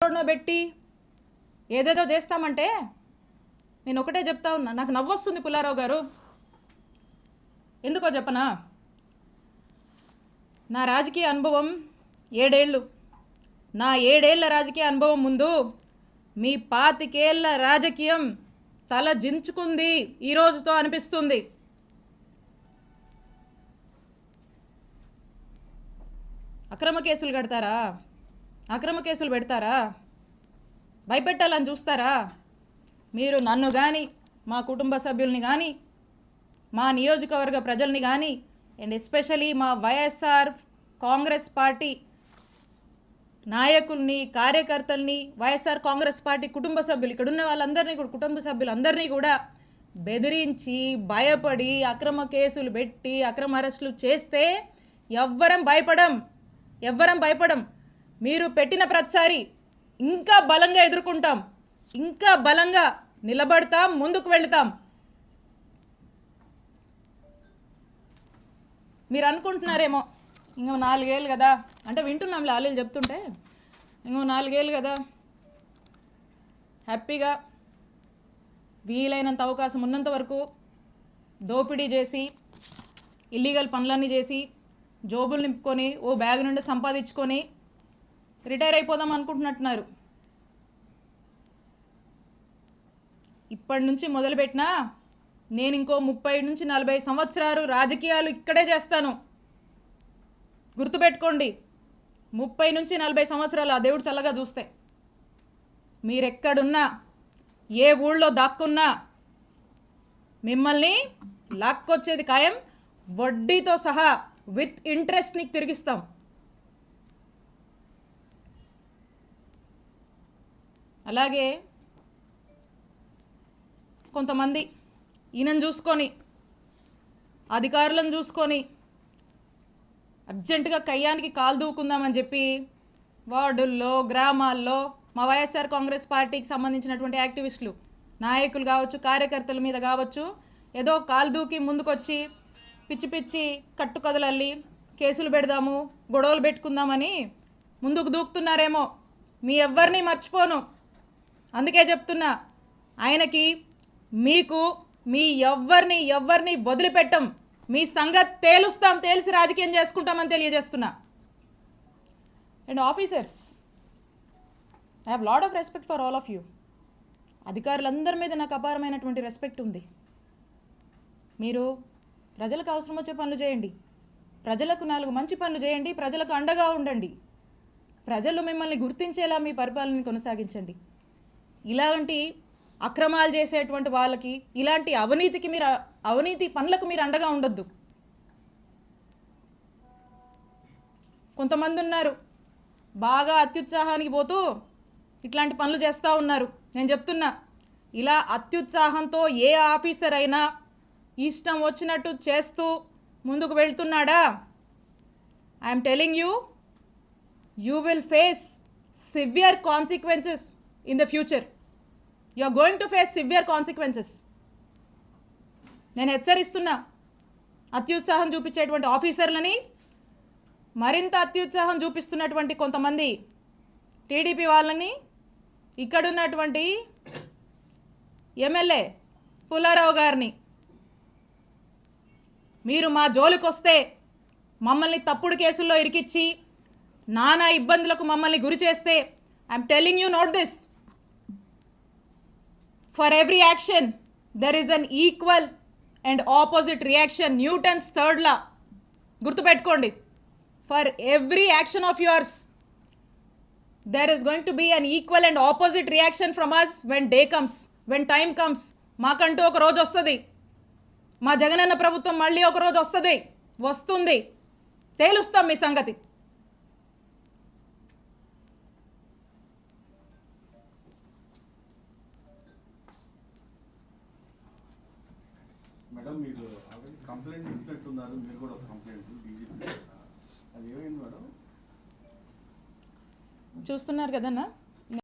ఎవరినో పెట్టి ఏదేదో చేస్తామంటే నేను ఒకటే చెప్తా ఉన్నా, నాకు నవ్వొస్తుంది పుల్లారావు గారు. ఎందుకో చెప్పనా, నా రాజకీయ అనుభవం 7 ఏళ్ళు. నా 7 ఏళ్ల రాజకీయ అనుభవం ముందు మీ 25 ఏళ్ల రాజకీయం తల జించుకుంది ఈ రోజుతో అనిపిస్తుంది. అక్రమ కేసులు కడతారా, అక్రమ కేసులు పెడతారా, భయపెట్టాలని చూస్తారా? మీరు నన్ను కానీ, మా కుటుంబ సభ్యుల్ని కానీ, మా నియోజకవర్గ ప్రజల్ని కానీ, అండ్ ఎస్పెషలీ మా వైఎస్ఆర్ కాంగ్రెస్ పార్టీ నాయకుల్ని, కార్యకర్తల్ని, వైఎస్ఆర్ కాంగ్రెస్ పార్టీ కుటుంబ సభ్యులు, ఇక్కడ ఉన్న వాళ్ళందరినీ కూడా, కుటుంబ సభ్యులందరినీ కూడా బెదిరించి, భయపడి, అక్రమ కేసులు పెట్టి, అక్రమ అరెస్టులు చేస్తే ఎవ్వరం భయపడం. మీరు పెట్టిన ప్రతిసారి ఇంకా బలంగా ఎదుర్కొంటాం, ఇంకా బలంగా నిలబడతాం, ముందుకు వెళుతాం. మీరు అనుకుంటున్నారేమో ఇంకో 4 ఏళ్ళు కదా, అంటే వింటున్నాం లాలీలు చెప్తుంటే, ఇంకో 4 ఏళ్ళు కదా, హ్యాపీగా వీలైనంత అవకాశం ఉన్నంత వరకు దోపిడీ చేసి, ఇల్లీగల్ పనులన్నీ చేసి, జోబులు నింపుకొని, ఓ బ్యాగ్ నుండి సంపాదించుకొని రిటైర్ అయిపోదాం అనుకుంటున్నట్టున్నారు. ఇప్పటి నుంచి మొదలుపెట్టినా నేను ఇంకో 30 నుంచి 40 సంవత్సరాలు రాజకీయాలు ఇక్కడే చేస్తాను. గుర్తుపెట్టుకోండి, 30 నుంచి 40 సంవత్సరాలు ఆ దేవుడు చల్లగా చూస్తే మీరెక్కడున్నా, ఏ ఊళ్ళో దాక్కున్నా మిమ్మల్ని లాక్కొచ్చేది ఖాయం. వడ్డీతో సహా విత్ ఇంట్రెస్ట్ నీకు తిరిగిస్తాం. అలాగే కొంతమంది ఈయనను చూసుకొని, అధికారులను చూసుకొని అర్జెంటుగా కయ్యానికి కాలు దూకుందామని చెప్పి వార్డుల్లో, గ్రామాల్లో మా వైఎస్ఆర్ కాంగ్రెస్ పార్టీకి సంబంధించినటువంటి యాక్టివిస్టులు, నాయకులు కావచ్చు, కార్యకర్తల మీద కావచ్చు, ఏదో కాలు దూకి ముందుకొచ్చి పిచ్చి పిచ్చి కట్టుకథలల్లి కేసులు పెడదాము, గొడవలు పెట్టుకుందామని ముందుకు దూకుతున్నారేమో. మీ ఎవ్వరిని మర్చిపోను, అందుకే చెప్తున్నా, ఆయనకి మీకు మీ ఎవ్వరిని వదిలిపెట్టం. మీ సంగతి తేలుస్తాం, తేల్చి రాజకీయం చేసుకుంటామని తెలియజేస్తున్నా. And officers, I have lot of respect for all of you. అధికారులందరి మీద నాకు అపారమైనటువంటి రెస్పెక్ట్ ఉంది. మీరు ప్రజలకు అవసరం వచ్చే పనులు చేయండి, ప్రజలకు 4 మంచి పనులు చేయండి, ప్రజలకు అండగా ఉండండి, ప్రజలు మిమ్మల్ని గుర్తించేలా మీ పరిపాలనని కొనసాగించండి. ఇలాంటి అక్రమాలు చేసేటువంటి వాళ్ళకి, ఇలాంటి అవినీతి పనులకు మీరు అండగా ఉండొద్దు. కొంతమంది ఉన్నారు బాగా అత్యుత్సాహానికి పోతూ ఇట్లాంటి పనులు చేస్తూ ఉన్నారు. నేను చెప్తున్నా, ఇలా అత్యుత్సాహంతో ఏ ఆఫీసర్ అయినా ఇష్టం వచ్చినట్టు చేస్తూ ముందుకు వెళ్తున్నాడా, I'm telling you, you will face severe consequences in the future. You are going to face severe consequences. నేను హెచ్చరిస్తున్నా, అత్యుత్సాహం చూపించేటువంటి ఆఫీసర్లని, మరింత అత్యుత్సాహం చూపిస్తున్నటువంటి కొంతమంది టీడీపీ వాళ్ళని, ఇక్కడున్నటువంటి ఎమ్మెల్యే పుల్లారావు గారిని, మీరు మా జోలికి వస్తే, మమ్మల్ని తప్పుడు కేసుల్లో ఇరికిచ్చి నానా ఇబ్బందులకు మమ్మల్ని గురి చేస్తే, I'm telling you note this, for every action there is an equal and opposite reaction. Newton's 3rd law గుర్తుపెట్టుకోండి. For every action of yours there is going to be an equal and opposite reaction from us when day comes, when time comes. మాకంటూ ఒక రోజు వస్తుంది, మా జగనన్న ప్రభుత్వం మళ్ళీ ఒక రోజు వస్తుంది, తేలుస్తాం మీ సంగతి. మేడం, మీరు ఆల్రెడీ కంప్లైంట్ ఇచ్చినట్టున్నారు, మీరు కూడా కంప్లైంట్ డీజీపీ, అది ఏమైంది మేడం? చూస్తున్నారు కదన్నా.